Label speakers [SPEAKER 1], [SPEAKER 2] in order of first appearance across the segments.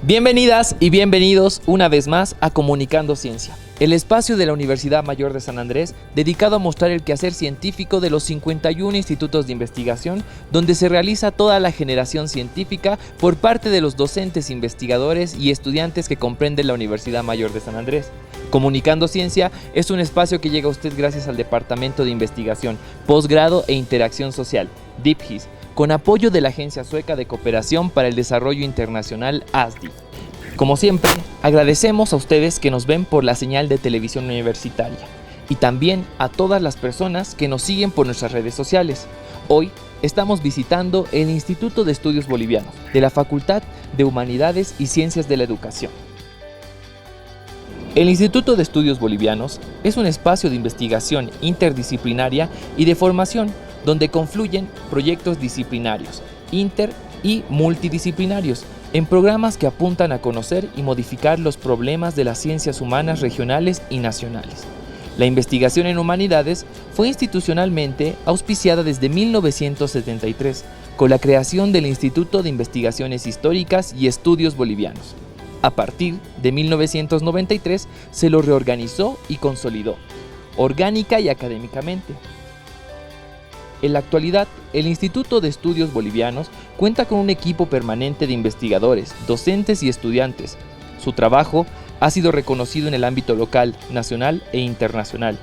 [SPEAKER 1] Bienvenidas y bienvenidos una vez más a Comunicando Ciencia, el espacio de la Universidad Mayor de San Andrés dedicado a mostrar el quehacer científico de los 51 institutos de investigación donde se realiza toda la generación científica por parte de los docentes, investigadores y estudiantes que comprende la Universidad Mayor de San Andrés. Comunicando Ciencia es un espacio que llega a usted gracias al Departamento de Investigación, Posgrado e Interacción Social, DIPGIS, con apoyo de la Agencia Sueca de Cooperación para el Desarrollo Internacional ASDI. Como siempre, agradecemos a ustedes que nos ven por la señal de televisión universitaria y también a todas las personas que nos siguen por nuestras redes sociales. Hoy estamos visitando el Instituto de Estudios Bolivianos de la Facultad de Humanidades y Ciencias de la Educación. El Instituto de Estudios Bolivianos es un espacio de investigación interdisciplinaria y de formación donde confluyen proyectos disciplinarios, inter y multidisciplinarios, en programas que apuntan a conocer y modificar los problemas de las ciencias humanas regionales y nacionales. La investigación en humanidades fue institucionalmente auspiciada desde 1973, con la creación del Instituto de Investigaciones Históricas y Estudios Bolivianos. A partir de 1993 se lo reorganizó y consolidó, orgánica y académicamente. En la actualidad, el Instituto de Estudios Bolivianos cuenta con un equipo permanente de investigadores, docentes y estudiantes. Su trabajo ha sido reconocido en el ámbito local, nacional e internacional.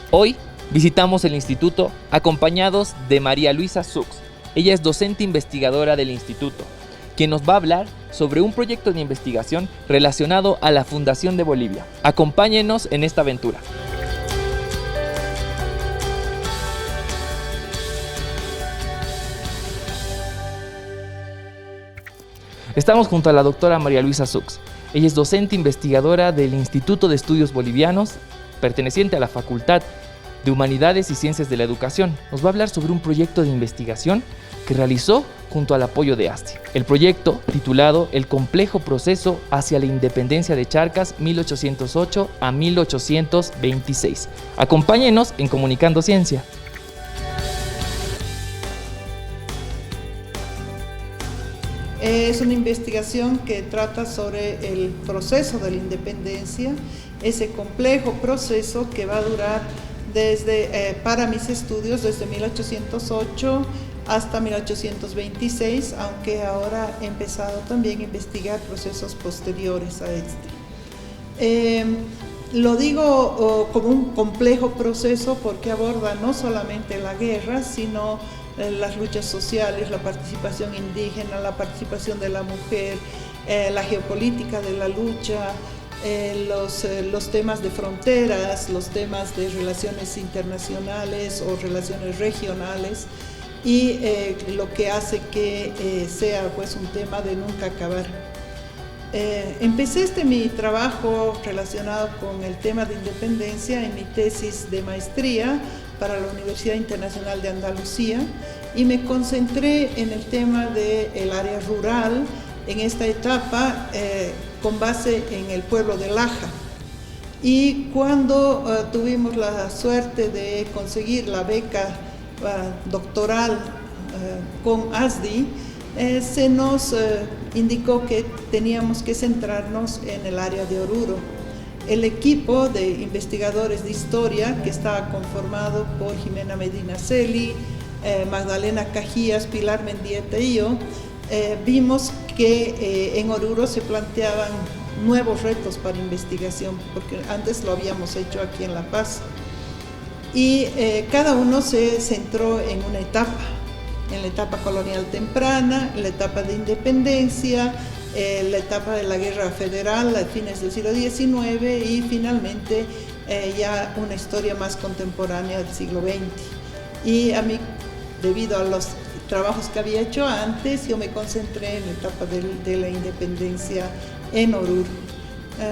[SPEAKER 1] Hoy visitamos el instituto acompañados de María Luisa Sux. Ella es docente investigadora del instituto, quien nos va a hablar sobre un proyecto de investigación relacionado a la Fundación de Bolivia. Acompáñenos en esta aventura. Estamos junto a la doctora María Luisa Sux. Ella es docente investigadora del Instituto de Estudios Bolivianos, perteneciente a la Facultad de Humanidades y Ciencias de la Educación. Nos va a hablar sobre un proyecto de investigación que realizó junto al apoyo de ASDI. El proyecto, titulado El complejo proceso hacia la independencia de Charcas 1808 a 1826. Acompáñenos en Comunicando Ciencia.
[SPEAKER 2] Es una investigación que trata sobre el proceso de la independencia, ese complejo proceso que va a durar para mis estudios desde 1808 hasta 1826, aunque ahora he empezado también a investigar procesos posteriores a este. Lo digo como un complejo proceso porque aborda no solamente la guerra, sino las luchas sociales, la participación indígena, la participación de la mujer, la geopolítica de la lucha, los temas de fronteras, los temas de relaciones internacionales o relaciones regionales, y lo que hace que sea pues un tema de nunca acabar. Empecé mi trabajo relacionado con el tema de independencia en mi tesis de maestría para la Universidad Internacional de Andalucía y me concentré en el tema del área rural en esta etapa con base en el pueblo de Laja. Y cuando tuvimos la suerte de conseguir la beca doctoral con ASDI, se nos indicó que teníamos que centrarnos en el área de Oruro. El equipo de investigadores de historia, que estaba conformado por Jimena Medina Celi, Magdalena Cajías, Pilar Mendieta y yo, vimos que en Oruro se planteaban nuevos retos para investigación, porque antes lo habíamos hecho aquí en La Paz. Y cada uno se centró en una etapa, en la etapa colonial temprana, en la etapa de independencia, la etapa de la guerra federal a fines del siglo XIX y finalmente ya una historia más contemporánea del siglo XX. Y a mí, debido a los trabajos que había hecho antes, yo me concentré en la etapa de la independencia en Oruro.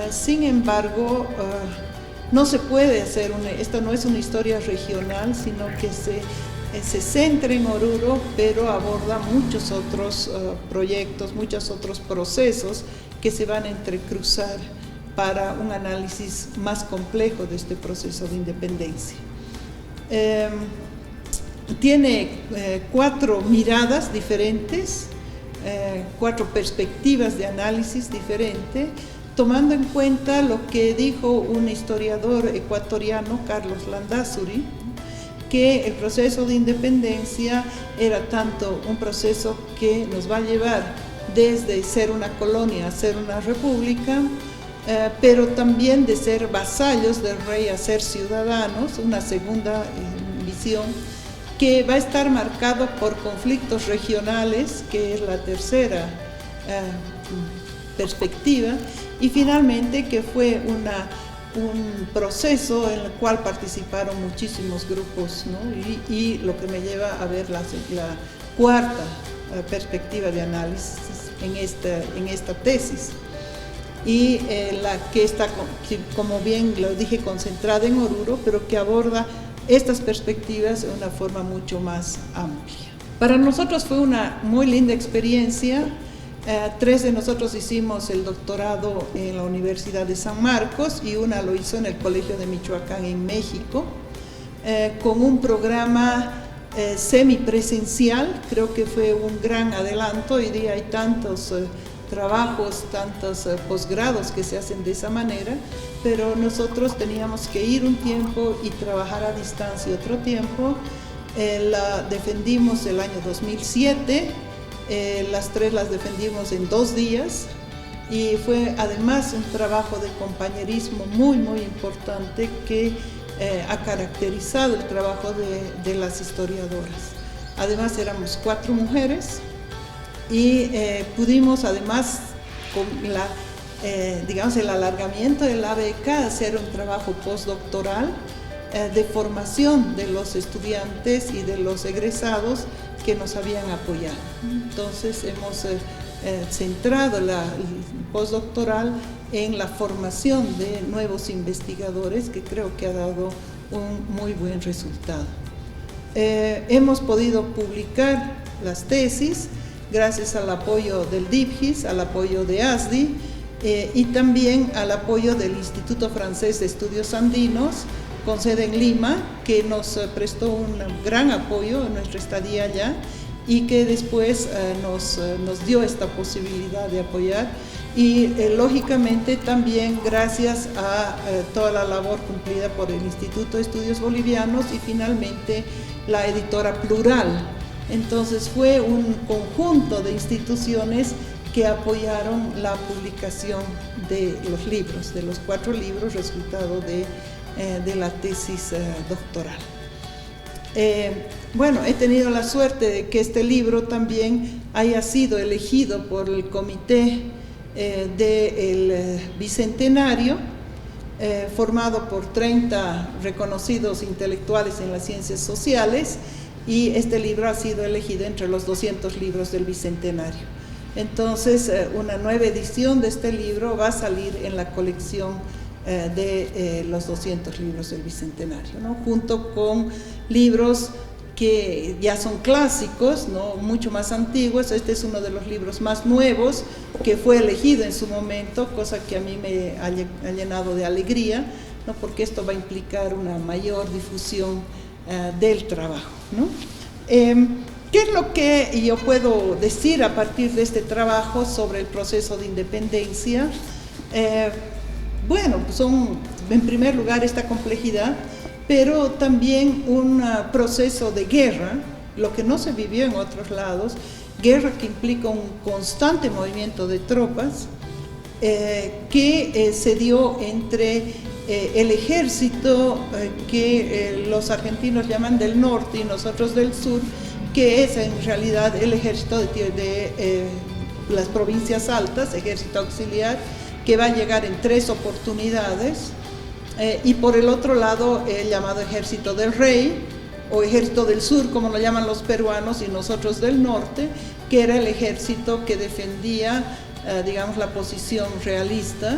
[SPEAKER 2] Sin embargo, no se puede hacer esta no es una historia regional, sino que se centra en Oruro, pero aborda muchos otros proyectos, muchos otros procesos que se van a entrecruzar para un análisis más complejo de este proceso de independencia. tiene 4 miradas diferentes, 4 perspectivas de análisis diferentes, tomando en cuenta lo que dijo un historiador ecuatoriano, Carlos Landázuri, que el proceso de independencia era tanto un proceso que nos va a llevar desde ser una colonia a ser una república, pero también de ser vasallos del rey a ser ciudadanos, una segunda visión, que va a estar marcado por conflictos regionales, que es la tercera perspectiva, y finalmente que fue un proceso en el cual participaron muchísimos grupos, ¿no? y lo que me lleva a ver la cuarta perspectiva de análisis en esta tesis, y la que está, como bien lo dije, concentrada en Oruro, pero que aborda estas perspectivas de una forma mucho más amplia. Para nosotros fue una muy linda experiencia. 3 de nosotros hicimos el doctorado en la Universidad de San Marcos y una lo hizo en el Colegio de Michoacán en México, con un programa semipresencial. Creo que fue un gran adelanto. Hoy día hay tantos trabajos, tantos posgrados que se hacen de esa manera, pero nosotros teníamos que ir un tiempo y trabajar a distancia otro tiempo. La defendimos el año 2007, las 3 las defendimos en 2 días, y fue además un trabajo de compañerismo muy importante que ha caracterizado el trabajo de las historiadoras. Además éramos 4 mujeres, y pudimos además con digamos el alargamiento de la beca hacer un trabajo postdoctoral de formación de los estudiantes y de los egresados que nos habían apoyado. Entonces hemos centrado el postdoctoral en la formación de nuevos investigadores, que creo que ha dado un muy buen resultado. Hemos podido publicar las tesis gracias al apoyo del DIPGIS, al apoyo de ASDI, y también al apoyo del Instituto Francés de Estudios Andinos, con sede en Lima, que nos prestó un gran apoyo en nuestra estadía allá, y que después nos dio esta posibilidad de apoyar, y lógicamente también gracias a toda la labor cumplida por el Instituto de Estudios Bolivianos y finalmente la editora Plural. Entonces fue un conjunto de instituciones que apoyaron la publicación de los libros, de los 4 libros, resultado de la tesis doctoral. Bueno, he tenido la suerte de que este libro también haya sido elegido por el comité del Bicentenario, formado por 30 reconocidos intelectuales en las ciencias sociales, y este libro ha sido elegido entre los 200 libros del Bicentenario. Entonces, una nueva edición de este libro va a salir en la colección de los 200 libros del Bicentenario, ¿no? Junto con libros que ya son clásicos, ¿no? Mucho más antiguos. Este es uno de los libros más nuevos que fue elegido en su momento, cosa que a mí me ha llenado de alegría, ¿no? Porque esto va a implicar una mayor difusión del trabajo, ¿no? ¿Qué es lo que yo puedo decir a partir de este trabajo sobre el proceso de independencia? Bueno, son en primer lugar esta complejidad, pero también un proceso de guerra, lo que no se vivió en otros lados, guerra que implica un constante movimiento de tropas, que se dio entre el ejército que los argentinos llaman del norte y nosotros del sur, que es en realidad el ejército de las provincias altas, ejército auxiliar, que va a llegar en 3 oportunidades, y por el otro lado el llamado ejército del rey, o ejército del sur, como lo llaman los peruanos, y nosotros del norte, que era el ejército que defendía, digamos, la posición realista,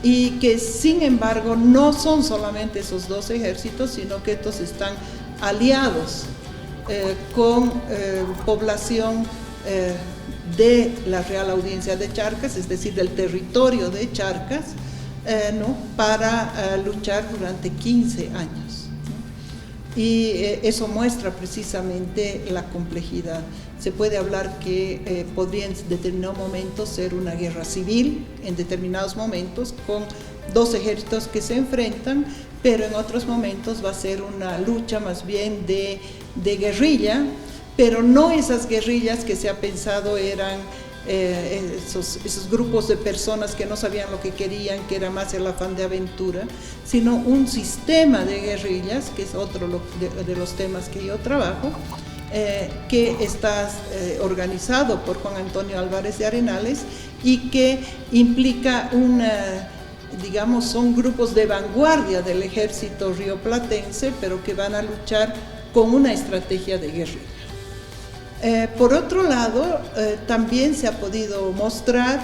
[SPEAKER 2] y que sin embargo no son solamente esos 2 ejércitos, sino que estos están aliados con población de la Real Audiencia de Charcas, es decir, del territorio de Charcas, ¿no? Para luchar durante 15 años. y eso muestra precisamente la complejidad. Se puede hablar que podría en determinados momentos ser una guerra civil, en determinados momentos, con dos ejércitos que se enfrentan, pero en otros momentos va a ser una lucha más bien de guerrilla, pero no esas guerrillas que se ha pensado eran esos grupos de personas que no sabían lo que querían, que era más el afán de aventura, sino un sistema de guerrillas, que es otro de los temas que yo trabajo, que está organizado por Juan Antonio Álvarez de Arenales y que implica digamos, son grupos de vanguardia del ejército rioplatense, pero que van a luchar con una estrategia de guerrilla. Por otro lado, también se ha podido mostrar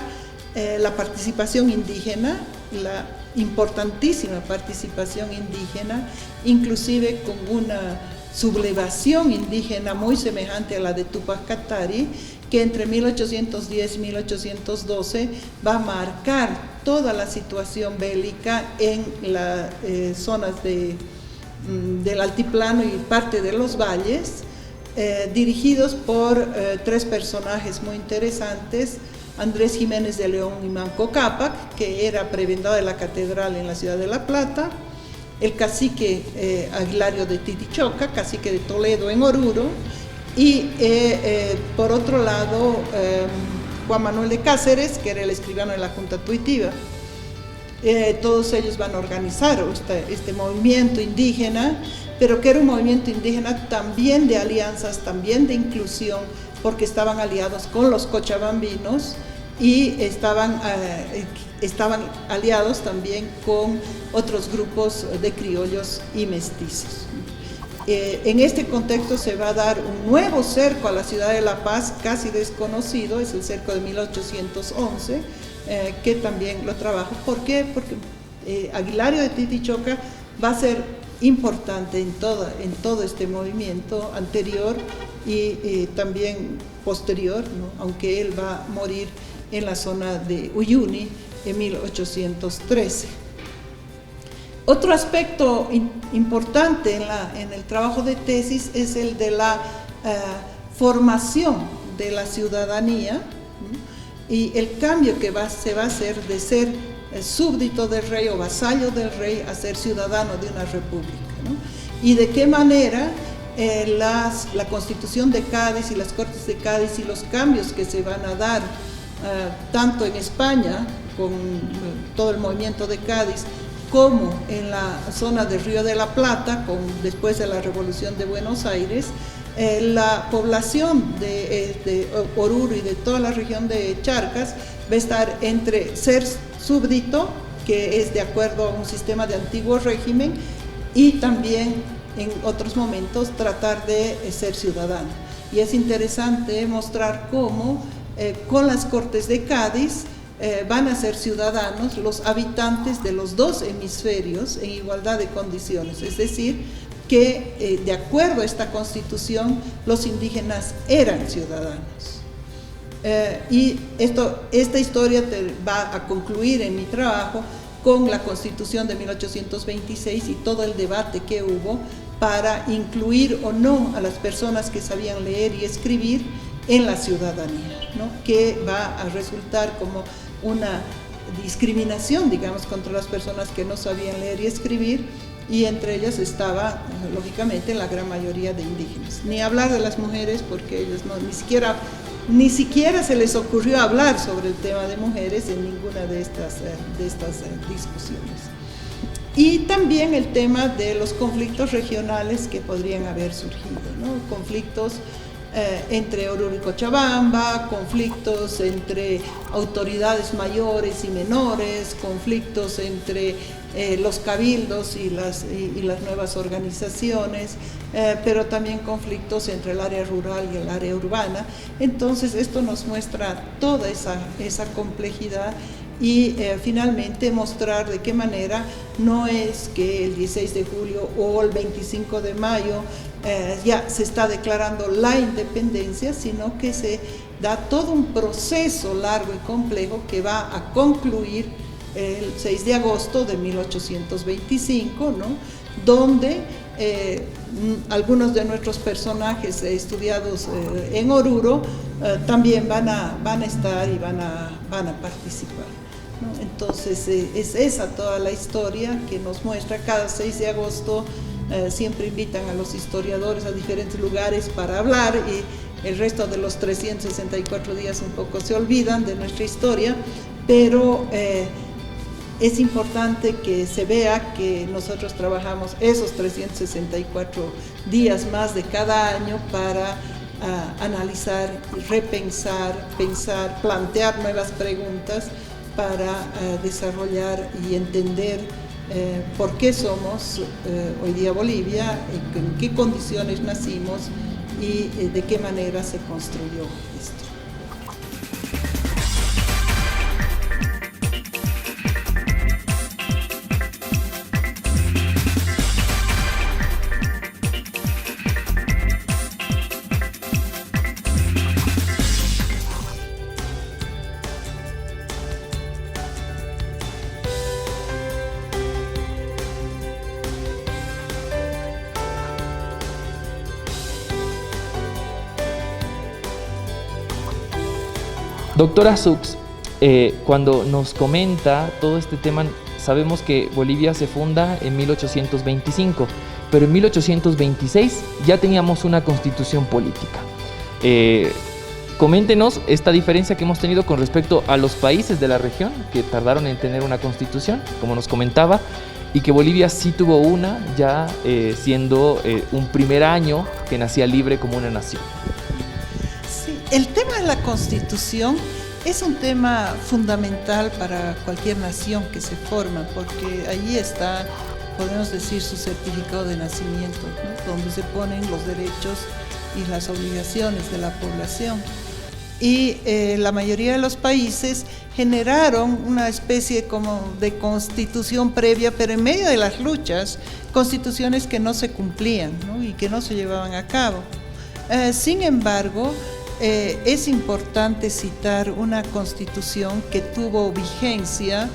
[SPEAKER 2] la participación indígena, la importantísima participación indígena, inclusive con una sublevación indígena muy semejante a la de Túpac Katari, que entre 1810 y 1812 va a marcar toda la situación bélica en las zonas del altiplano y parte de los valles, dirigidos por tres personajes muy interesantes: Andrés Jiménez de León y Manco Cápac, que era prebendado de la catedral en la ciudad de La Plata; el cacique Aguilario de Titichoca, cacique de Toledo en Oruro; y por otro lado Juan Manuel de Cáceres, que era el escribano de la Junta Tuitiva. Todos ellos van a organizar este movimiento indígena, pero que era un movimiento indígena también de alianzas, también de inclusión, porque estaban aliados con los cochabambinos y estaban aliados también con otros grupos de criollos y mestizos. En este contexto se va a dar un nuevo cerco a la ciudad de La Paz, casi desconocido, es el cerco de 1811, que también lo trabajo. ¿Por qué? Porque Aguilario de Titichoca va a ser importante en todo este movimiento anterior y también posterior, ¿no? Aunque él va a morir en la zona de Uyuni en 1813. Otro aspecto importante en el trabajo de tesis es el de la formación de la ciudadanía, ¿no? Y el cambio que se va a hacer de ser súbdito del rey o vasallo del rey a ser ciudadano de una república, ¿no? Y de qué manera la Constitución de Cádiz y las Cortes de Cádiz y los cambios que se van a dar tanto en España con todo el movimiento de Cádiz, como en la zona del Río de la Plata, después de la Revolución de Buenos Aires, la población de Oruro y de toda la región de Charcas va a estar entre ser súbdito, que es de acuerdo a un sistema de antiguo régimen, y también en otros momentos tratar de ser ciudadano. Y es interesante mostrar cómo con las Cortes de Cádiz van a ser ciudadanos los habitantes de los dos hemisferios en igualdad de condiciones, es decir, que de acuerdo a esta Constitución los indígenas eran ciudadanos. Y esta historia va a concluir en mi trabajo con la Constitución de 1826 y todo el debate que hubo para incluir o no a las personas que sabían leer y escribir en la ciudadanía, ¿no? Que va a resultar como una discriminación, digamos, contra las personas que no sabían leer y escribir, y entre ellas estaba, lógicamente, la gran mayoría de indígenas. Ni hablar de las mujeres, porque ellos ni siquiera se les ocurrió hablar sobre el tema de mujeres en ninguna de estas discusiones. Y también el tema de los conflictos regionales que podrían haber surgido, ¿no? Conflictos entre Oruro y Cochabamba, conflictos entre autoridades mayores y menores, conflictos entre los cabildos y las nuevas organizaciones, pero también conflictos entre el área rural y el área urbana. Entonces esto nos muestra toda esa complejidad y finalmente mostrar de qué manera no es que el 16 de julio o el 25 de mayo ya se está declarando la independencia, sino que se da todo un proceso largo y complejo que va a concluir el 6 de agosto de 1825, ¿no? Donde algunos de nuestros personajes estudiados en Oruro también van a estar y van a participar, ¿no? Entonces es esa toda la historia que nos muestra. Cada 6 de agosto siempre invitan a los historiadores a diferentes lugares para hablar, y el resto de los 364 días un poco se olvidan de nuestra historia, pero es importante que se vea que nosotros trabajamos esos 364 días más de cada año para analizar, repensar, pensar, plantear nuevas preguntas para desarrollar y entender por qué somos hoy día Bolivia, en qué condiciones nacimos y de qué manera se construyó esto.
[SPEAKER 1] Doctora Sux, cuando nos comenta todo este tema, sabemos que Bolivia se funda en 1825, pero en 1826 ya teníamos una constitución política. Coméntenos esta diferencia que hemos tenido con respecto a los países de la región que tardaron en tener una constitución, como nos comentaba, y que Bolivia sí tuvo una, ya siendo un primer año que nacía libre como una nación.
[SPEAKER 2] El tema de la Constitución es un tema fundamental para cualquier nación que se forma, porque allí está, podemos decir, su certificado de nacimiento, ¿no? Donde se ponen los derechos y las obligaciones de la población. Y la mayoría de los países generaron una especie como de constitución previa, pero en medio de las luchas, constituciones que no se cumplían, ¿no? Y que no se llevaban a cabo. Sin embargo, es importante citar una constitución que tuvo vigencia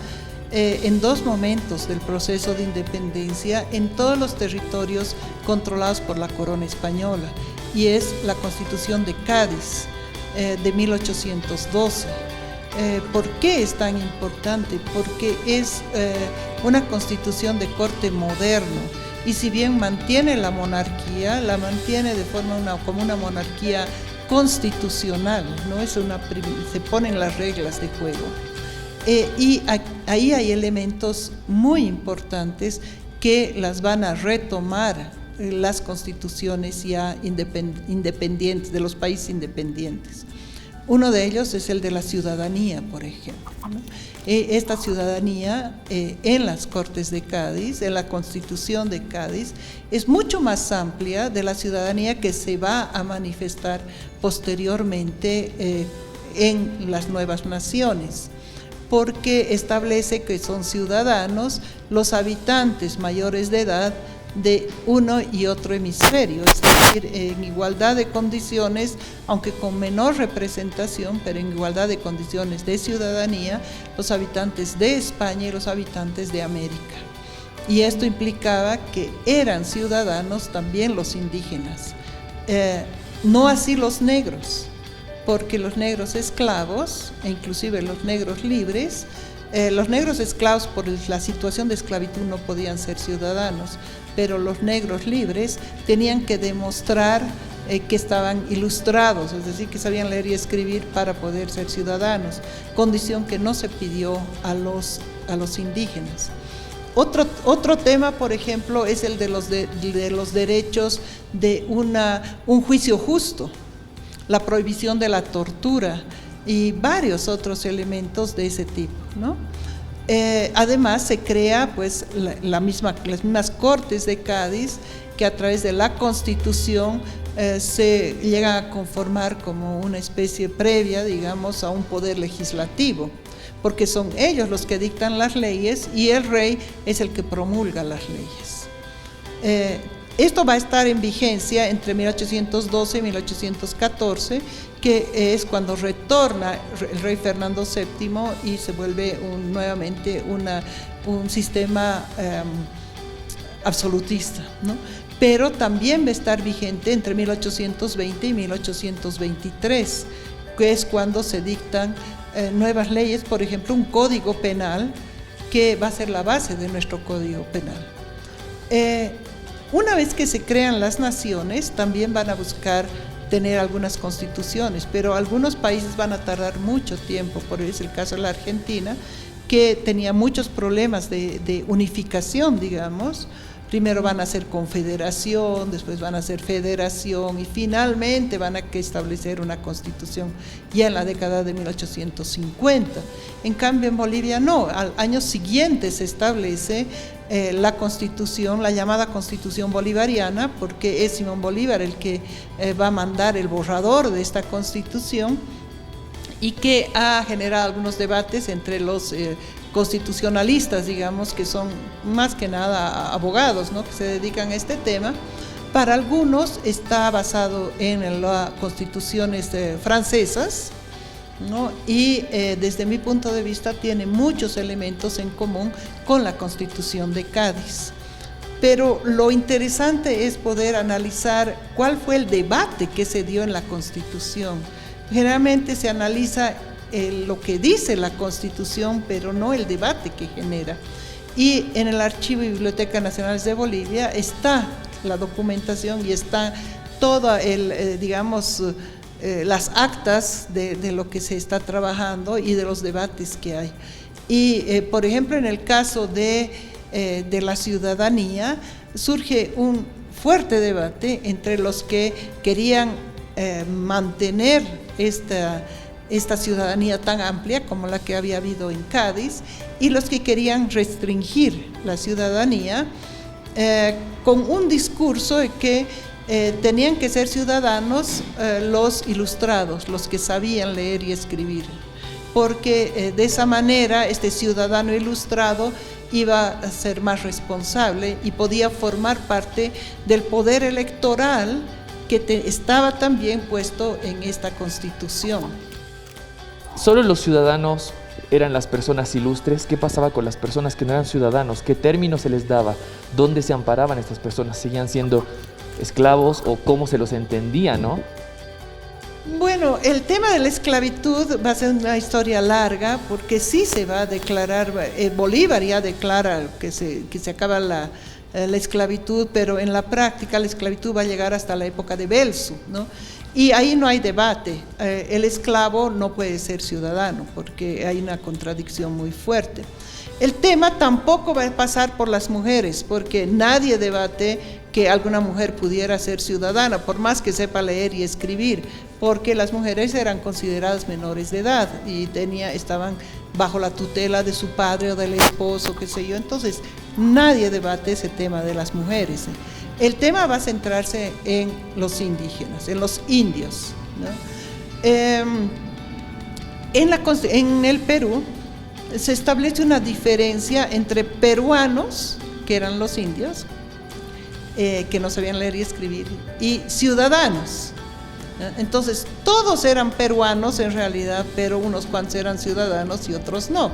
[SPEAKER 2] en 2 momentos del proceso de independencia en todos los territorios controlados por la corona española, y es la Constitución de Cádiz de 1812. ¿Por qué es tan importante? Porque es una constitución de corte moderno, y si bien mantiene la monarquía, la mantiene de forma como una monarquía constitucional, ¿no? Se ponen las reglas de juego. Y ahí hay elementos muy importantes que las van a retomar las constituciones ya independientes, de los países independientes. Uno de ellos es el de la ciudadanía, por ejemplo, ¿no? Esta ciudadanía en las Cortes de Cádiz, en la Constitución de Cádiz, es mucho más amplia de la ciudadanía que se va a manifestar posteriormente en las nuevas naciones, porque establece que son ciudadanos los habitantes mayores de edad de uno y otro hemisferio, es decir, en igualdad de condiciones, aunque con menor representación, pero en igualdad de condiciones de ciudadanía, los habitantes de España y los habitantes de América. Y esto implicaba que eran ciudadanos también los indígenas, no así los negros, porque los negros esclavos, e inclusive los negros libres, los negros esclavos por la situación de esclavitud no podían ser ciudadanos, pero los negros libres tenían que demostrar que estaban ilustrados, es decir, que sabían leer y escribir para poder ser ciudadanos, condición que no se pidió a los indígenas. Otro tema, por ejemplo, es el de los derechos de un juicio justo, la prohibición de la tortura y varios otros elementos de ese tipo, ¿no? Además se crea pues las mismas Cortes de Cádiz, que a través de la Constitución se llegan a conformar como una especie previa, digamos, a un poder legislativo, porque son ellos los que dictan las leyes y el rey es el que promulga las leyes. Esto va a estar en vigencia entre 1812 y 1814, que es cuando retorna el rey Fernando VII y se vuelve nuevamente un sistema absolutista, ¿no? pero también va a estar vigente entre 1820 y 1823, que es cuando se dictan nuevas leyes, por ejemplo, un código penal que va a ser la base de nuestro código penal. Una vez que se crean las naciones, también van a buscar tener algunas constituciones, pero algunos países van a tardar mucho tiempo, por ejemplo, es el caso de la Argentina, que tenía muchos problemas de unificación, digamos. Primero van a ser confederación, después van a ser federación y finalmente van a establecer una constitución ya en la década de 1850. En cambio en Bolivia no, al año siguiente se establece la constitución, la llamada constitución bolivariana, porque es Simón Bolívar el que va a mandar el borrador de esta constitución y que ha generado algunos debates entre los constitucionalistas, digamos, que son más que nada abogados, ¿no?, que se dedican a este tema. Para algunos está basado en las constituciones francesas, ¿no?, y desde mi punto de vista tiene muchos elementos en común con la Constitución de Cádiz. Pero lo interesante es poder analizar cuál fue el debate que se dio en la Constitución. Generalmente se analiza lo que dice la Constitución, pero no el debate que genera. Y en el Archivo y Biblioteca Nacionales de Bolivia está la documentación y está toda las actas de lo que se está trabajando y de los debates que hay. Y por ejemplo, en el caso de la ciudadanía, surge un fuerte debate entre los que querían mantener esta ciudadanía tan amplia como la que había habido en Cádiz y los que querían restringir la ciudadanía con un discurso de que tenían que ser ciudadanos los ilustrados, los que sabían leer y escribir, porque de esa manera este ciudadano ilustrado iba a ser más responsable y podía formar parte del poder electoral que estaba también puesto en esta Constitución.
[SPEAKER 1] ¿Solo los ciudadanos eran las personas ilustres? ¿Qué pasaba con las personas que no eran ciudadanos? ¿Qué términos se les daba? ¿Dónde se amparaban estas personas? ¿Seguían siendo esclavos o cómo se los entendía, no?
[SPEAKER 2] Bueno, el tema de la esclavitud va a ser una historia larga porque sí se va a declarar, Bolívar ya declara que se acaba la esclavitud, pero en la práctica la esclavitud va a llegar hasta la época de Belzu, ¿no? Y ahí no hay debate, el esclavo no puede ser ciudadano porque hay una contradicción muy fuerte. El tema tampoco va a pasar por las mujeres porque nadie debate que alguna mujer pudiera ser ciudadana, por más que sepa leer y escribir, porque las mujeres eran consideradas menores de edad y estaban bajo la tutela de su padre o del esposo, qué sé yo. Entonces nadie debate ese tema de las mujeres. El tema va a centrarse en los indígenas, en los indios, ¿no? En el Perú se establece una diferencia entre peruanos, que eran los indios, que no sabían leer y escribir, y ciudadanos. Entonces todos eran peruanos en realidad, pero unos cuantos eran ciudadanos y otros no.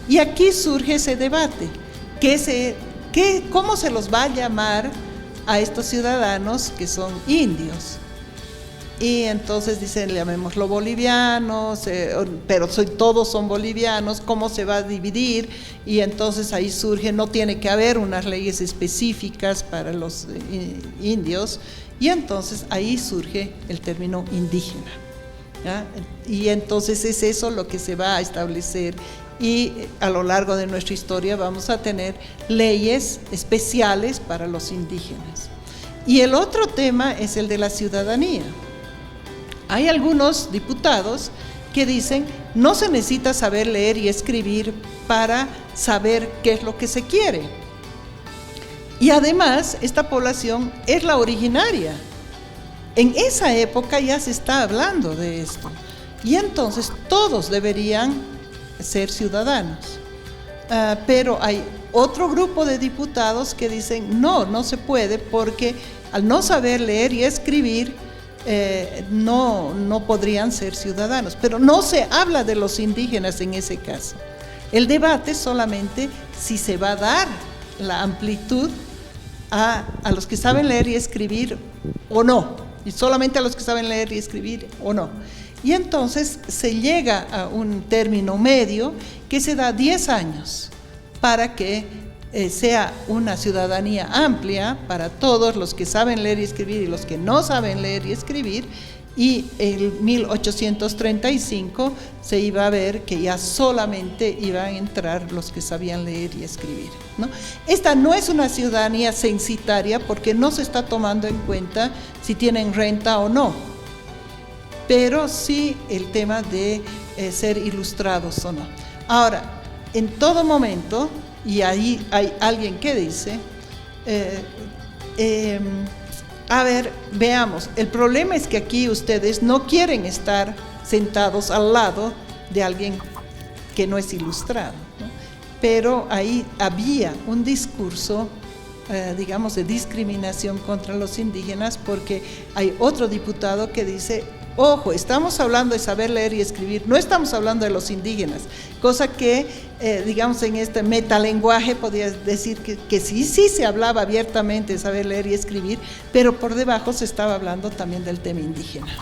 [SPEAKER 2] Y aquí surge ese debate, ¿cómo se los va a llamar a estos ciudadanos que son indios? Y entonces dicen, llamémoslo bolivianos, pero todos son bolivianos, ¿cómo se va a dividir? Y entonces ahí surge, no tiene que haber unas leyes específicas para los indios, y entonces ahí surge el término indígena, ¿ya? Y entonces es eso lo que se va a establecer, y a lo largo de nuestra historia vamos a tener leyes especiales para los indígenas. Y el otro tema es el de la ciudadanía. Hay algunos diputados que dicen, no se necesita saber leer y escribir para saber qué es lo que se quiere. Y además, esta población es la originaria. En esa época ya se está hablando de esto. Y entonces todos deberían ser ciudadanos. Pero hay otro grupo de diputados que dicen, no se puede, porque al no saber leer y escribir, no podrían ser ciudadanos. Pero no se habla de los indígenas en ese caso. El debate solamente si se va a dar la amplitud a los que saben leer y escribir o no, y solamente a los que saben leer y escribir o no. Y entonces se llega a un término medio que se da 10 años para que sea una ciudadanía amplia para todos los que saben leer y escribir y los que no saben leer y escribir, y en 1835 se iba a ver que ya solamente iban a entrar los que sabían leer y escribir, ¿no? Esta no es una ciudadanía censitaria porque no se está tomando en cuenta si tienen renta o no, pero sí el tema de ser ilustrados o no. Ahora, en todo momento, y ahí hay alguien que dice, a ver, veamos, el problema es que aquí ustedes no quieren estar sentados al lado de alguien que no es ilustrado, ¿no? Pero ahí había un discurso, digamos, de discriminación contra los indígenas, porque hay otro diputado que dice, ojo, estamos hablando de saber leer y escribir, no estamos hablando de los indígenas, cosa que, digamos, en este metalenguaje podría decir que sí se hablaba abiertamente de saber leer y escribir, pero por debajo se estaba hablando también del tema indígena.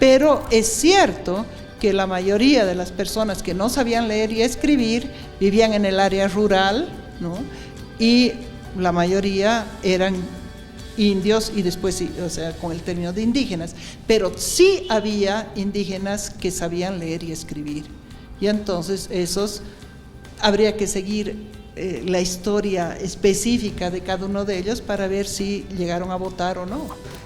[SPEAKER 2] Pero es cierto que la mayoría de las personas que no sabían leer y escribir vivían en el área rural, ¿no? Y la mayoría eran indios y después, o sea, con el término de indígenas, pero sí había indígenas que sabían leer y escribir, y entonces esos habría que seguir la historia específica de cada uno de ellos para ver si llegaron a votar o no.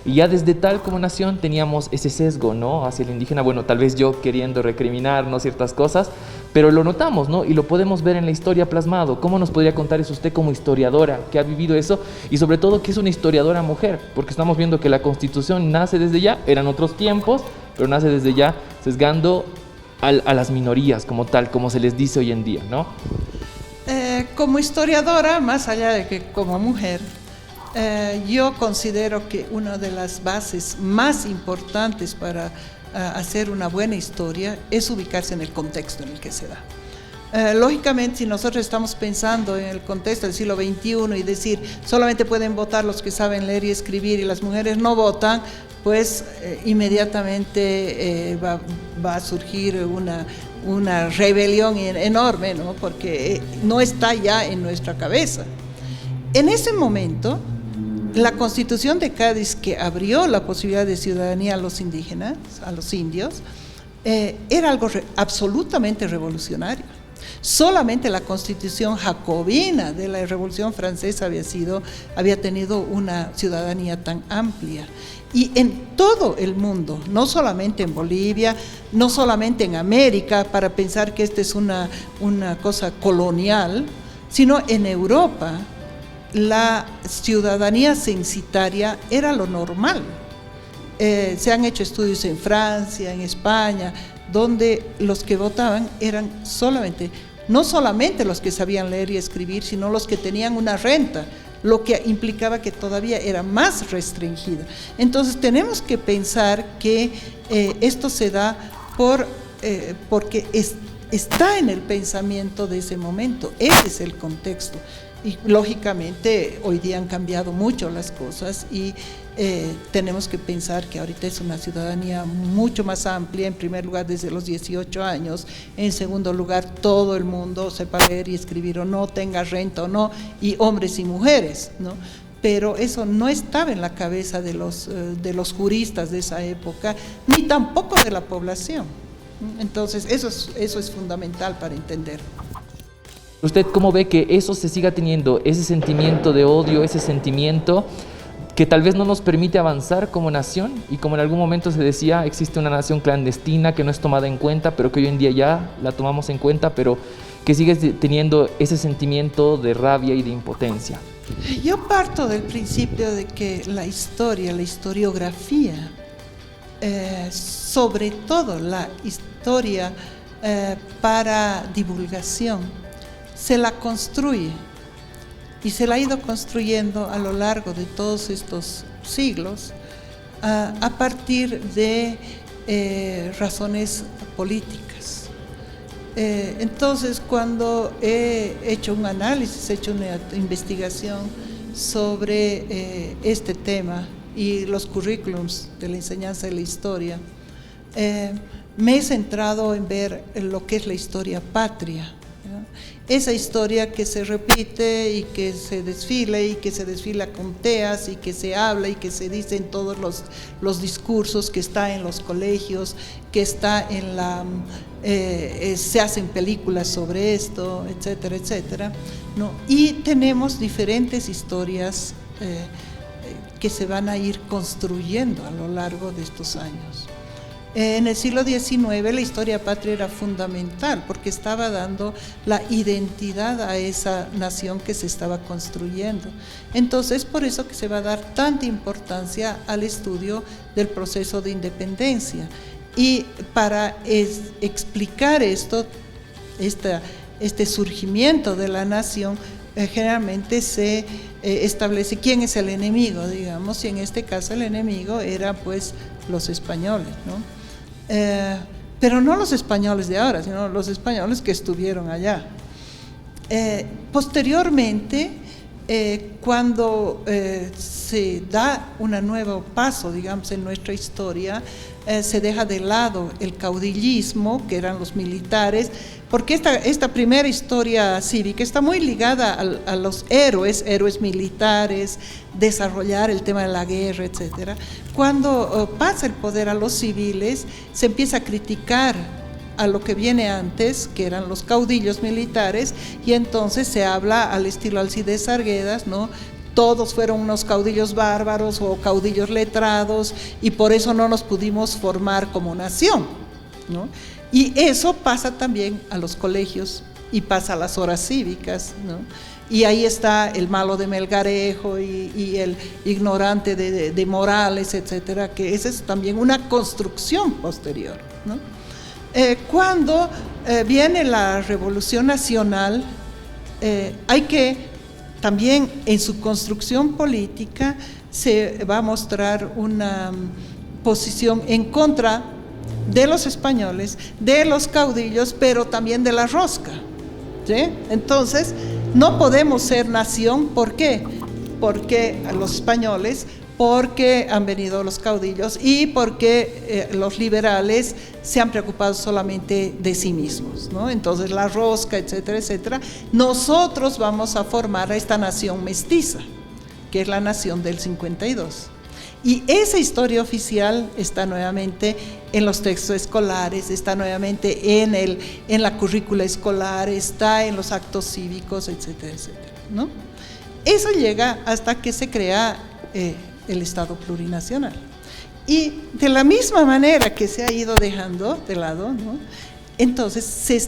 [SPEAKER 1] Y ya desde tal como nación teníamos ese sesgo, ¿no?, hacia el indígena, bueno, tal vez yo queriendo recriminar, ¿no?, ciertas cosas, pero lo notamos, ¿no?, y lo podemos ver en la historia plasmado. ¿Cómo nos podría contar eso usted como historiadora que ha vivido eso, y sobre todo que es una historiadora mujer? Porque estamos viendo que la Constitución nace desde ya, eran otros tiempos, pero nace desde ya sesgando a las minorías como tal, como se les dice hoy en día, ¿no?
[SPEAKER 2] Como historiadora, más allá de que como mujer, yo considero que una de las bases más importantes para hacer una buena historia es ubicarse en el contexto en el que se da. Lógicamente, si nosotros estamos pensando en el contexto del siglo XXI y decir solamente pueden votar los que saben leer y escribir y las mujeres no votan, pues inmediatamente va a surgir una rebelión enorme, ¿no?, porque no está ya en nuestra cabeza. En ese momento, la Constitución de Cádiz, que abrió la posibilidad de ciudadanía a los indígenas, a los indios, era algo absolutamente revolucionario. Solamente la Constitución jacobina de la Revolución Francesa había tenido una ciudadanía tan amplia. Y en todo el mundo, no solamente en Bolivia, no solamente en América, para pensar que esta es una cosa colonial, sino en Europa, la ciudadanía censitaria era lo normal. Se han hecho estudios en Francia, en España, donde los que votaban eran no solamente los que sabían leer y escribir, sino los que tenían una renta, lo que implicaba que todavía era más restringida. Entonces tenemos que pensar que esto se da porque está en el pensamiento de ese momento, ese es el contexto. Y lógicamente hoy día han cambiado mucho las cosas y tenemos que pensar que ahorita es una ciudadanía mucho más amplia, en primer lugar desde los 18 años, en segundo lugar todo el mundo sepa leer y escribir o no, tenga renta o no, y hombres y mujeres, ¿no? Pero eso no estaba en la cabeza de los juristas de esa época, ni tampoco de la población. Entonces eso es fundamental para entender.
[SPEAKER 1] ¿Usted cómo ve que eso se siga teniendo, ese sentimiento de odio, ese sentimiento que tal vez no nos permite avanzar como nación? Y como en algún momento se decía, existe una nación clandestina que no es tomada en cuenta, pero que hoy en día ya la tomamos en cuenta, pero que sigue teniendo ese sentimiento de rabia y de impotencia.
[SPEAKER 2] Yo parto del principio de que la historiografía, sobre todo la historia para divulgación, se la construye y se la ha ido construyendo a lo largo de todos estos siglos a partir de razones políticas. Entonces, cuando he hecho un análisis, he hecho una investigación sobre este tema y los currículums de la enseñanza de la historia, me he centrado en ver lo que es la historia patria, ¿no? Esa historia que se repite y que se desfila con teas y que se habla y que se dice en todos los discursos, que está en los colegios, que está en se hacen películas sobre esto, etcétera, etcétera, ¿no? Y tenemos diferentes historias que se van a ir construyendo a lo largo de estos años. En el siglo XIX la historia patria era fundamental porque estaba dando la identidad a esa nación que se estaba construyendo. Entonces, por eso que se va a dar tanta importancia al estudio del proceso de independencia. Y para explicar esto, este surgimiento de la nación, generalmente se establece quién es el enemigo, digamos, y en este caso el enemigo era pues los españoles, ¿no? Pero no los españoles de ahora, sino los españoles que estuvieron allá. Posteriormente, cuando se da un nuevo paso, digamos, en nuestra historia, se deja de lado el caudillismo, que eran los militares, porque esta primera historia cívica está muy ligada a los héroes militares, desarrollar el tema de la guerra, etcétera. Cuando pasa el poder a los civiles, se empieza a criticar a lo que viene antes, que eran los caudillos militares, y entonces se habla al estilo Alcides Arguedas, ¿no? Todos fueron unos caudillos bárbaros o caudillos letrados y por eso no nos pudimos formar como nación, ¿no? Y eso pasa también a los colegios y pasa a las horas cívicas, ¿no? Y ahí está el malo de Melgarejo y el ignorante de Morales, etcétera, que esa es también una construcción posterior, ¿no? Cuando viene la Revolución Nacional, hay que también en su construcción política se va a mostrar una posición en contra de los españoles, de los caudillos, pero también de la rosca, ¿sí? Entonces, no podemos ser nación, ¿por qué? Porque los españoles, porque han venido los caudillos y porque los liberales se han preocupado solamente de sí mismos, ¿no? Entonces la rosca, etcétera, etcétera. Nosotros vamos a formar a esta nación mestiza, que es la nación del 52. Y esa historia oficial está nuevamente en los textos escolares, está nuevamente en la currícula escolar, está en los actos cívicos, etcétera, etcétera, ¿no? Eso llega hasta que se crea el Estado plurinacional. Y de la misma manera que se ha ido dejando de lado, ¿no? Entonces se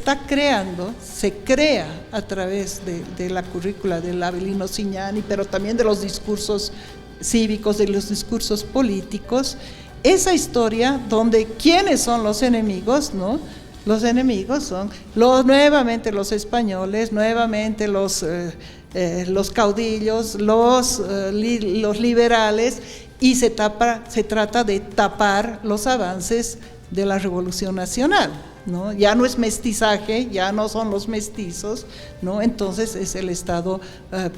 [SPEAKER 2] crea a través de la currícula del Avelino Cignani, pero también de los discursos cívicos, de los discursos políticos, esa historia donde ¿quiénes son los enemigos, no? Los enemigos son nuevamente los españoles, nuevamente los caudillos, los liberales, y se trata de tapar los avances de la Revolución Nacional, ¿no? Ya no es mestizaje, ya no son los mestizos, ¿no? Entonces es el Estado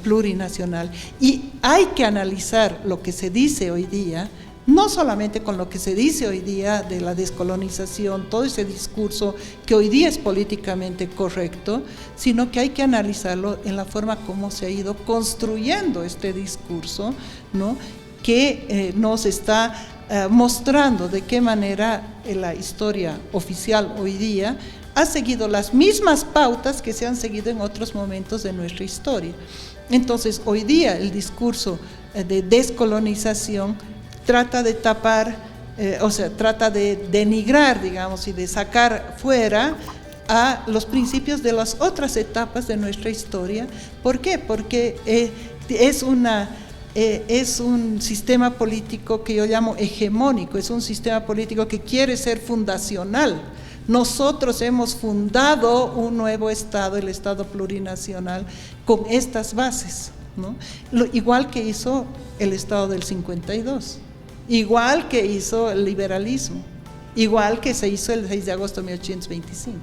[SPEAKER 2] plurinacional. Y hay que analizar lo que se dice hoy día, no solamente con lo que se dice hoy día de la descolonización, todo ese discurso que hoy día es políticamente correcto, sino que hay que analizarlo en la forma como se ha ido construyendo este discurso, ¿no? Que nos está mostrando de qué manera la historia oficial hoy día ha seguido las mismas pautas que se han seguido en otros momentos de nuestra historia. Entonces, hoy día el discurso de descolonización trata de tapar, trata de denigrar, digamos, y de sacar fuera a los principios de las otras etapas de nuestra historia. ¿Por qué? Porque es un sistema político que yo llamo hegemónico, es un sistema político que quiere ser fundacional. Nosotros hemos fundado un nuevo Estado, el Estado plurinacional, con estas bases, ¿no? Igual que hizo el Estado del 52, igual que hizo el liberalismo, igual que se hizo el 6 de agosto de 1825.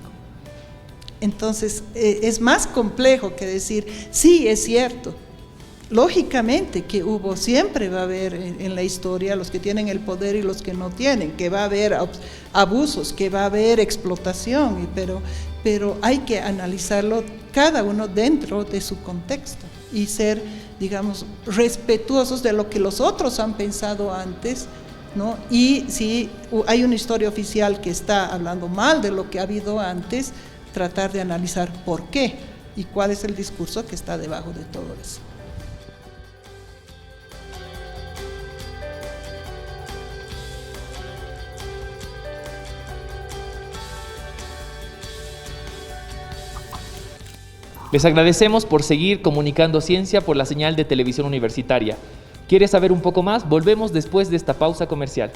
[SPEAKER 2] Entonces, es más complejo que decir, sí, es cierto, lógicamente que siempre va a haber en la historia los que tienen el poder y los que no tienen, que va a haber abusos, que va a haber explotación, pero hay que analizarlo cada uno dentro de su contexto y ser, digamos, respetuosos de lo que los otros han pensado antes, ¿no? Y si hay una historia oficial que está hablando mal de lo que ha habido antes, tratar de analizar por qué y cuál es el discurso que está debajo de todo eso.
[SPEAKER 1] Les agradecemos por seguir comunicando ciencia por la señal de televisión universitaria. ¿Quieres saber un poco más? Volvemos después de esta pausa comercial.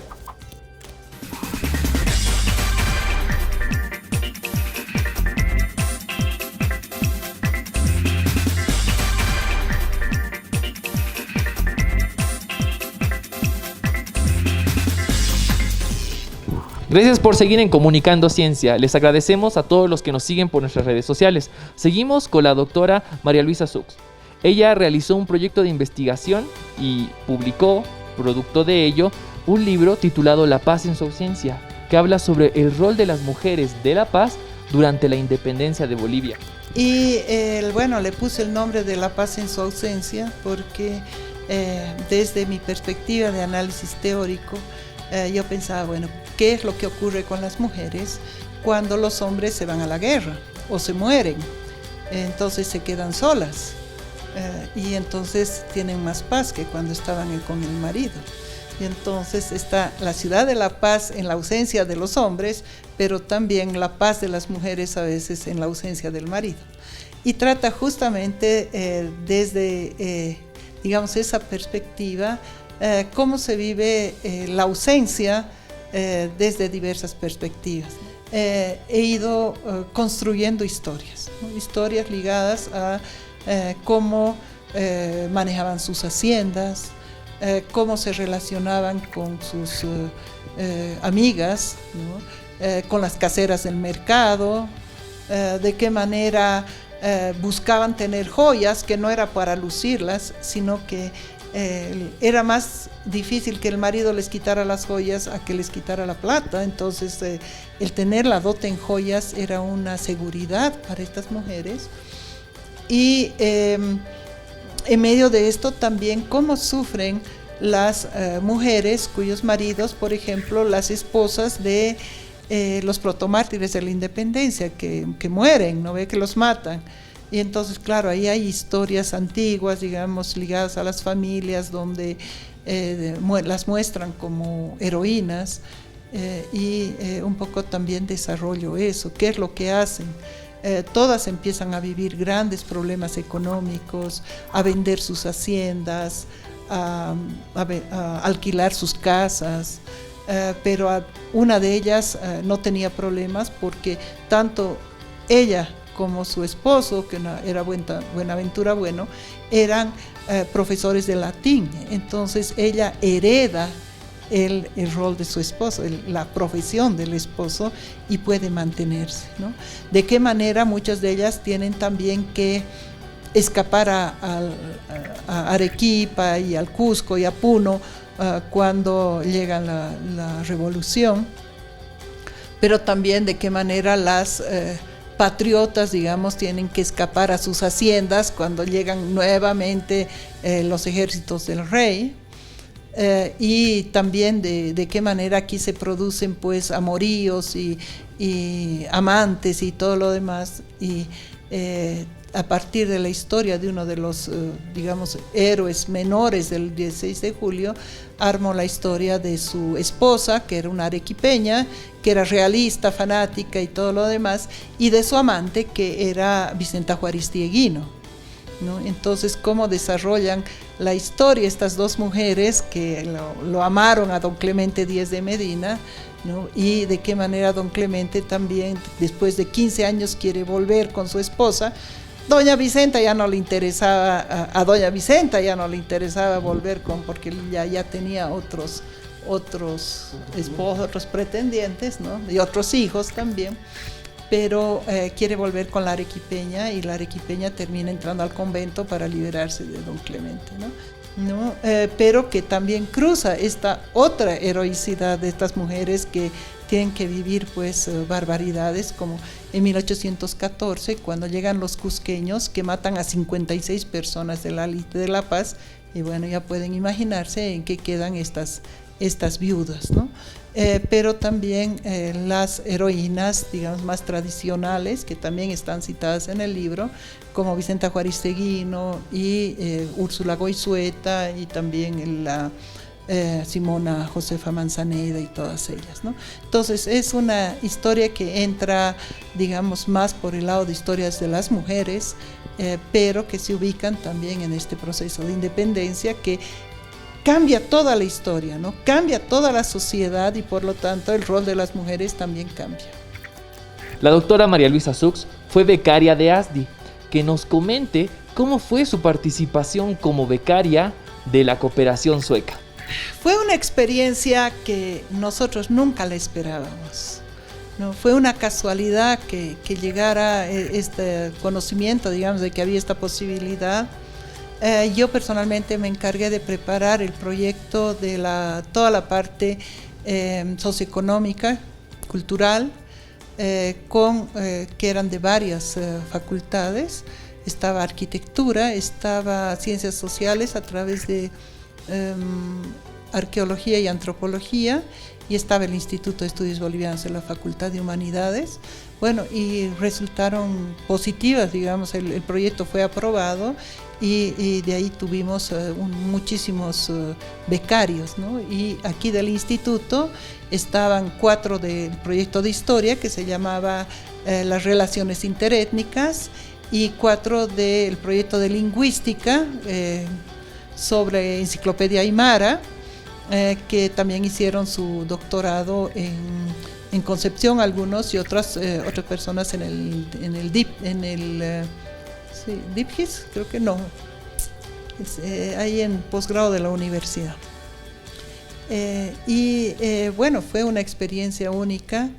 [SPEAKER 1] Gracias por seguir en Comunicando Ciencia. Les agradecemos a todos los que nos siguen por nuestras redes sociales. Seguimos con la doctora María Luisa Sux. Ella realizó un proyecto de investigación y publicó, producto de ello, un libro titulado La paz en su ausencia, que habla sobre el rol de las mujeres de la paz durante la independencia de Bolivia.
[SPEAKER 2] Y bueno, le puse el nombre de La paz en su ausencia porque desde mi perspectiva de análisis teórico, yo pensaba, bueno, ¿qué es lo que ocurre con las mujeres cuando los hombres se van a la guerra o se mueren? Entonces se quedan solas y entonces tienen más paz que cuando estaban con el marido. Y entonces está la ciudad de la paz en la ausencia de los hombres, pero también la paz de las mujeres a veces en la ausencia del marido. Y trata justamente desde, digamos, esa perspectiva, cómo se vive la ausencia desde diversas perspectivas. He ido construyendo historias, ¿no? Historias ligadas a cómo manejaban sus haciendas, cómo se relacionaban con sus amigas, ¿no? Con las caseras del mercado, de qué manera buscaban tener joyas que no era para lucirlas, sino que era más difícil que el marido les quitara las joyas a que les quitara la plata. Entonces el tener la dote en joyas era una seguridad para estas mujeres. Y en medio de esto también cómo sufren las mujeres cuyos maridos, por ejemplo, las esposas de los protomártires de la independencia que mueren, ¿no ve? Que los matan. Y entonces, claro, ahí hay historias antiguas, digamos, ligadas a las familias, donde las muestran como heroínas y un poco también desarrollo eso, qué es lo que hacen. Todas empiezan a vivir grandes problemas económicos, a vender sus haciendas, a alquilar sus casas, pero una de ellas no tenía problemas porque tanto ella como su esposo, que era Buenaventura Bueno, eran profesores de latín. Entonces ella hereda el rol de su esposo, la profesión del esposo, y puede mantenerse, ¿no? De qué manera muchas de ellas tienen también que escapar a Arequipa y al Cusco y a Puno cuando llega la revolución, pero también de qué manera las patriotas, digamos, tienen que escapar a sus haciendas cuando llegan nuevamente los ejércitos del rey, y también de qué manera aquí se producen pues amoríos y amantes y todo lo demás, y a partir de la historia de uno de los, digamos, héroes menores del 16 de julio, armó la historia de su esposa, que era una arequipeña, que era realista, fanática y todo lo demás, y de su amante, que era Vicenta Juaristieguino, ¿no? Entonces, cómo desarrollan la historia estas dos mujeres que lo amaron a don Clemente Díez de Medina, ¿no? Y de qué manera don Clemente también, después de 15 años, quiere volver con su esposa. Doña Vicenta ya no le interesaba, a doña Vicenta ya no le interesaba volver porque ya tenía otros esposos, otros pretendientes, ¿no? Y otros hijos también. pero quiere volver con la arequipeña y la arequipeña termina entrando al convento para liberarse de don Clemente, ¿no? Pero que también cruza esta otra heroicidad de estas mujeres que tienen que vivir pues barbaridades, como en 1814 cuando llegan los cusqueños que matan a 56 personas de la Lite de La Paz, y bueno, ya pueden imaginarse en qué quedan estas viudas, ¿no? Pero también las heroínas, digamos, más tradicionales, que también están citadas en el libro, como Vicenta Juárez Seguino y Úrsula Goizueta, y también la Simona Josefa Manzaneda y todas ellas, ¿no? Entonces es una historia que entra, digamos, más por el lado de historias de las mujeres, pero que se ubican también en este proceso de independencia que cambia toda la historia, ¿no? Cambia toda la sociedad y por lo tanto el rol de las mujeres también cambia.
[SPEAKER 1] La doctora María Luisa Sux fue becaria de ASDI. Que nos comente cómo fue su participación como becaria de la cooperación sueca.
[SPEAKER 2] Fue una experiencia que nosotros nunca la esperábamos, ¿no? Fue una casualidad que llegara este conocimiento, digamos, de que había esta posibilidad. Yo personalmente me encargué de preparar el proyecto de toda la parte socioeconómica, cultural, que eran de varias facultades. Estaba arquitectura, estaba ciencias sociales a través de arqueología y antropología, y estaba el Instituto de Estudios Bolivianos de la Facultad de Humanidades. Bueno, y resultaron positivas, digamos, el proyecto fue aprobado y de ahí tuvimos muchísimos becarios, ¿no? Y aquí del instituto estaban 4 del proyecto de historia que se llamaba las relaciones interétnicas, y 4 del proyecto de lingüística sobre enciclopedia aymara, que también hicieron su doctorado en Concepción algunos, y otras personas en el DIPGIS, creo que no, ahí en posgrado de la universidad. Bueno, fue una experiencia única.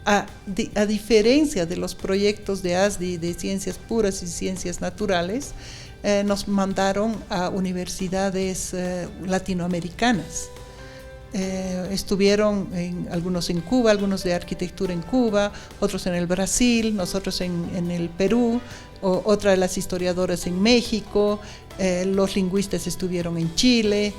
[SPEAKER 2] A diferencia de los proyectos de ASDI de ciencias puras y ciencias naturales, nos mandaron a universidades latinoamericanas. Estuvieron algunos en Cuba, algunos de arquitectura en Cuba, otros en el Brasil, nosotros en el Perú, otra de las historiadoras en México, los lingüistas estuvieron en Chile,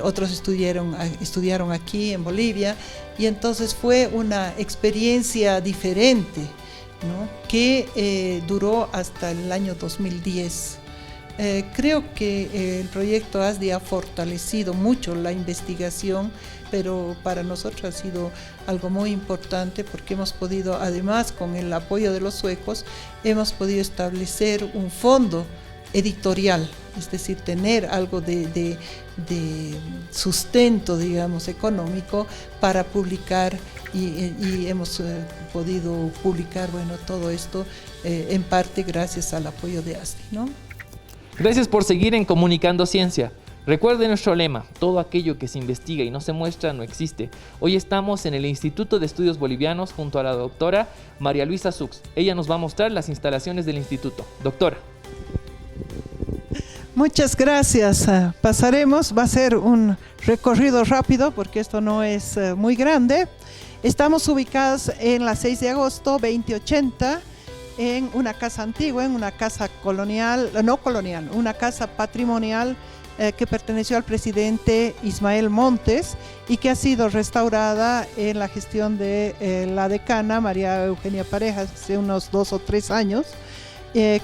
[SPEAKER 2] otros estudiaron aquí en Bolivia, y entonces fue una experiencia diferente, ¿no? Que duró hasta el año 2010. Creo que el proyecto ASDI ha fortalecido mucho la investigación, pero para nosotros ha sido algo muy importante porque hemos podido, además con el apoyo de los suecos, hemos podido establecer un fondo editorial, es decir, tener algo de sustento, digamos, económico para publicar, y hemos podido publicar, bueno, todo esto en parte gracias al apoyo de ASDI, ¿no?
[SPEAKER 1] Gracias por seguir en Comunicando Ciencia. Recuerde nuestro lema: todo aquello que se investiga y no se muestra no existe. Hoy estamos en el Instituto de Estudios Bolivianos junto a la doctora María Luisa Sux. Ella nos va a mostrar las instalaciones del instituto. Doctora.
[SPEAKER 2] Muchas gracias. Pasaremos, va a ser un recorrido rápido porque esto no es muy grande. Estamos ubicados en la 6 de agosto 2080, en una casa antigua, en una casa colonial, no colonial, una casa patrimonial que perteneció al presidente Ismael Montes y que ha sido restaurada en la gestión de la decana María Eugenia Parejas hace unos 2 o 3 años,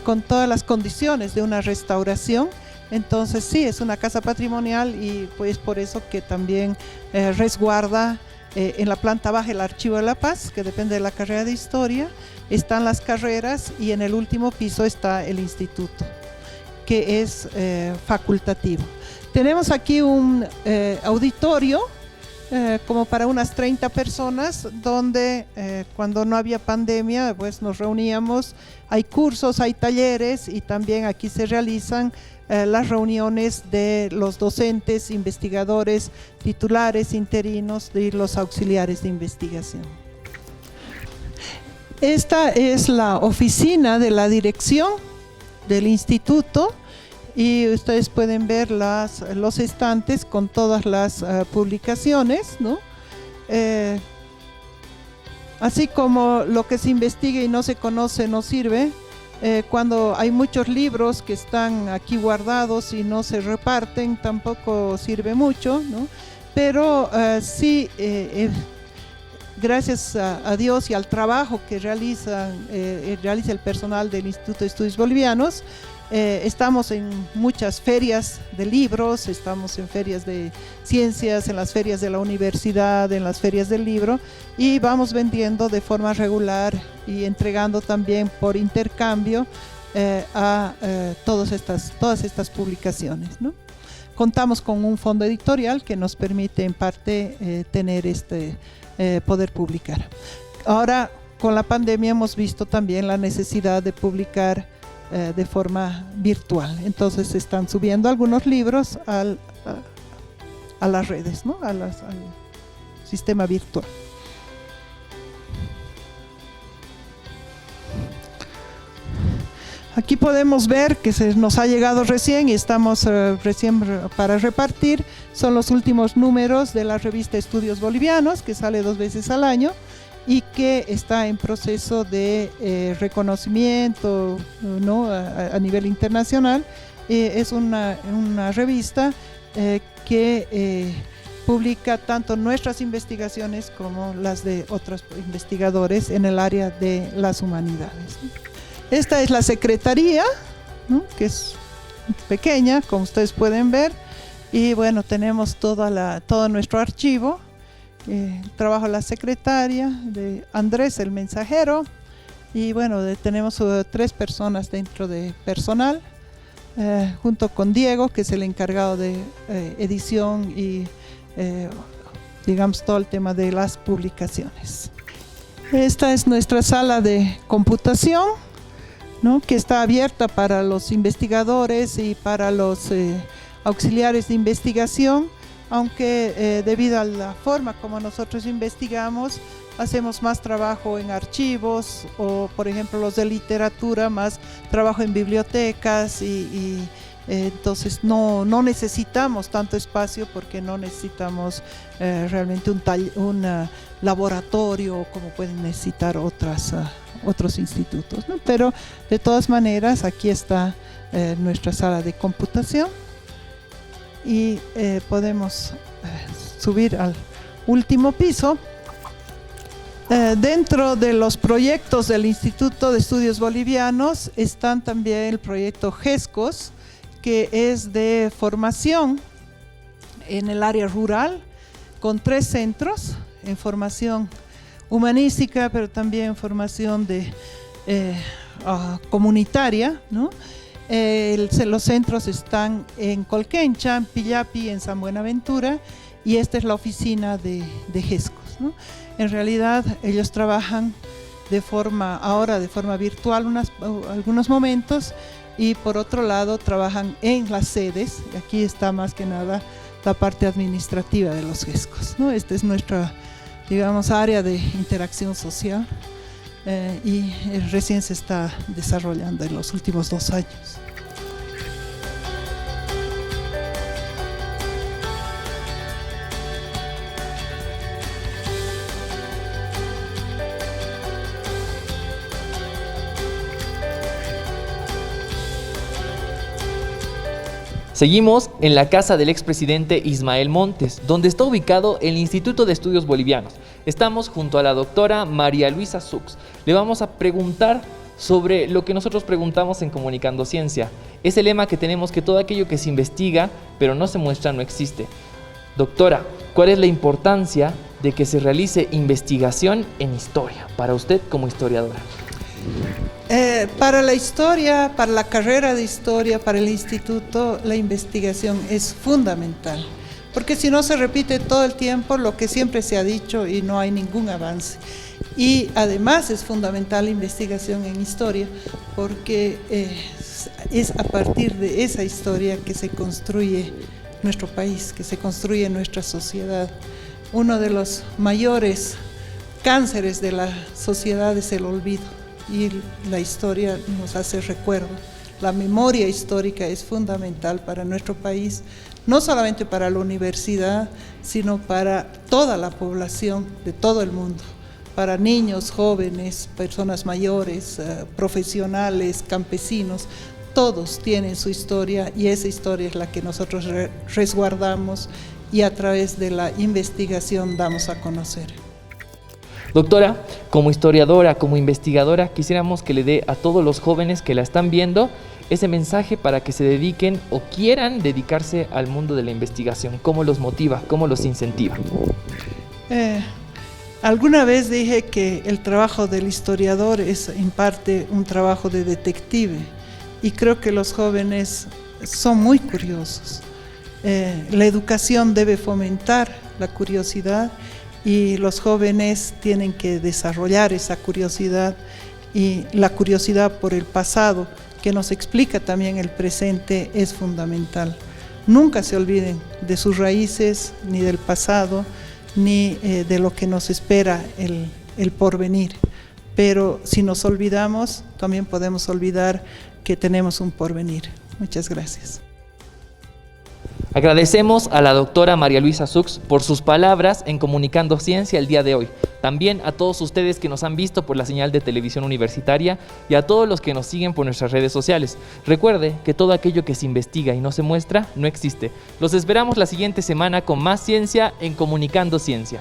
[SPEAKER 2] con todas las condiciones de una restauración. Entonces sí, es una casa patrimonial, y pues por eso que también resguarda en la planta baja el Archivo de la Paz, que depende de la carrera de historia, están las carreras, y en el último piso está el instituto, que es facultativo. Tenemos aquí un auditorio como para unas 30 personas, donde cuando no había pandemia pues nos reuníamos, hay cursos, hay talleres, y también aquí se realizan las reuniones de los docentes, investigadores, titulares, interinos y los auxiliares de investigación. Esta es la oficina de la dirección del instituto y ustedes pueden ver los estantes con todas las publicaciones, ¿no? Así como lo que se investiga y no se conoce no sirve, cuando hay muchos libros que están aquí guardados y no se reparten, tampoco sirve mucho, ¿no? Pero sí, gracias a Dios y al trabajo que realiza el personal del Instituto de Estudios Bolivianos, estamos en muchas ferias de libros, estamos en ferias de ciencias, en las ferias de la universidad, en las ferias del libro, y vamos vendiendo de forma regular y entregando también por intercambio a todas estas publicaciones, ¿no? Contamos con un fondo editorial que nos permite en parte tener poder publicar. Ahora, con la pandemia hemos visto también la necesidad de publicar de forma virtual. Entonces se están subiendo algunos libros a las redes, ¿no? Al sistema virtual. Aquí podemos ver que se nos ha llegado recién y estamos recién para repartir. Son los últimos números de la revista Estudios Bolivianos, que sale 2 veces al año y que está en proceso de reconocimiento, ¿no? a nivel internacional. Es una revista que publica tanto nuestras investigaciones como las de otros investigadores en el área de las humanidades. Esta es la secretaría, ¿no? Que es pequeña, como ustedes pueden ver, y bueno, tenemos todo nuestro archivo. Trabajo la secretaria de Andrés, el mensajero, y bueno, tenemos 3 personas dentro de personal, junto con Diego, que es el encargado de edición y digamos todo el tema de las publicaciones. Esta es nuestra sala de computación, ¿no? Que está abierta para los investigadores y para los auxiliares de investigación, aunque debido a la forma como nosotros investigamos, hacemos más trabajo en archivos o, por ejemplo, los de literatura, más trabajo en bibliotecas y entonces no necesitamos tanto espacio porque no necesitamos realmente un laboratorio como pueden necesitar otros institutos, ¿no? Pero de todas maneras aquí está nuestra sala de computación y podemos subir al último piso. Dentro de los proyectos del Instituto de Estudios Bolivianos están también el proyecto GESCOS, que es de formación en el área rural, con 3 centros en formación humanística, pero también formación comunitaria, ¿no? Los centros están en Colquencha, en Pillapi, en San Buenaventura, y esta es la oficina de GESCOS, ¿no? En realidad ellos trabajan ahora de forma virtual algunos momentos, y por otro lado trabajan en las sedes. Aquí está más que nada la parte administrativa de los GESCOS, ¿no? Esta es nuestra, digamos, área de interacción social y recién se está desarrollando en los últimos 2 años.
[SPEAKER 1] Seguimos en la casa del expresidente Ismael Montes, donde está ubicado el Instituto de Estudios Bolivianos. Estamos junto a la doctora María Luisa Sux. Le vamos a preguntar sobre lo que nosotros preguntamos en Comunicando Ciencia. Es el lema que tenemos, que todo aquello que se investiga pero no se muestra no existe. Doctora, ¿cuál es la importancia de que se realice investigación en historia para usted como historiadora?
[SPEAKER 2] Para la historia, para la carrera de historia, para el instituto, la investigación es fundamental, porque si no se repite todo el tiempo lo que siempre se ha dicho y no hay ningún avance. Y además es fundamental la investigación en historia, porque es a partir de esa historia que se construye nuestro país, que se construye nuestra sociedad. Uno de los mayores cánceres de la sociedad es el olvido, y la historia nos hace recuerdo. La memoria histórica es fundamental para nuestro país, no solamente para la universidad, sino para toda la población de todo el mundo, para niños, jóvenes, personas mayores, profesionales, campesinos. Todos tienen su historia y esa historia es la que nosotros resguardamos y a través de la investigación damos a conocer.
[SPEAKER 1] Doctora, como historiadora, como investigadora, quisiéramos que le dé a todos los jóvenes que la están viendo ese mensaje para que se dediquen o quieran dedicarse al mundo de la investigación. ¿Cómo los motiva? ¿Cómo los incentiva?
[SPEAKER 2] Alguna vez dije que el trabajo del historiador es en parte un trabajo de detective, y creo que los jóvenes son muy curiosos. La educación debe fomentar la curiosidad y los jóvenes tienen que desarrollar esa curiosidad, y la curiosidad por el pasado, que nos explica también el presente, es fundamental. Nunca se olviden de sus raíces, ni del pasado, ni de lo que nos espera el porvenir. Pero si nos olvidamos, también podemos olvidar que tenemos un porvenir. Muchas gracias.
[SPEAKER 1] Agradecemos a la doctora María Luisa Sux por sus palabras en Comunicando Ciencia el día de hoy. También a todos ustedes que nos han visto por la señal de televisión universitaria y a todos los que nos siguen por nuestras redes sociales. Recuerde que todo aquello que se investiga y no se muestra no existe. Los esperamos la siguiente semana con más ciencia en Comunicando Ciencia.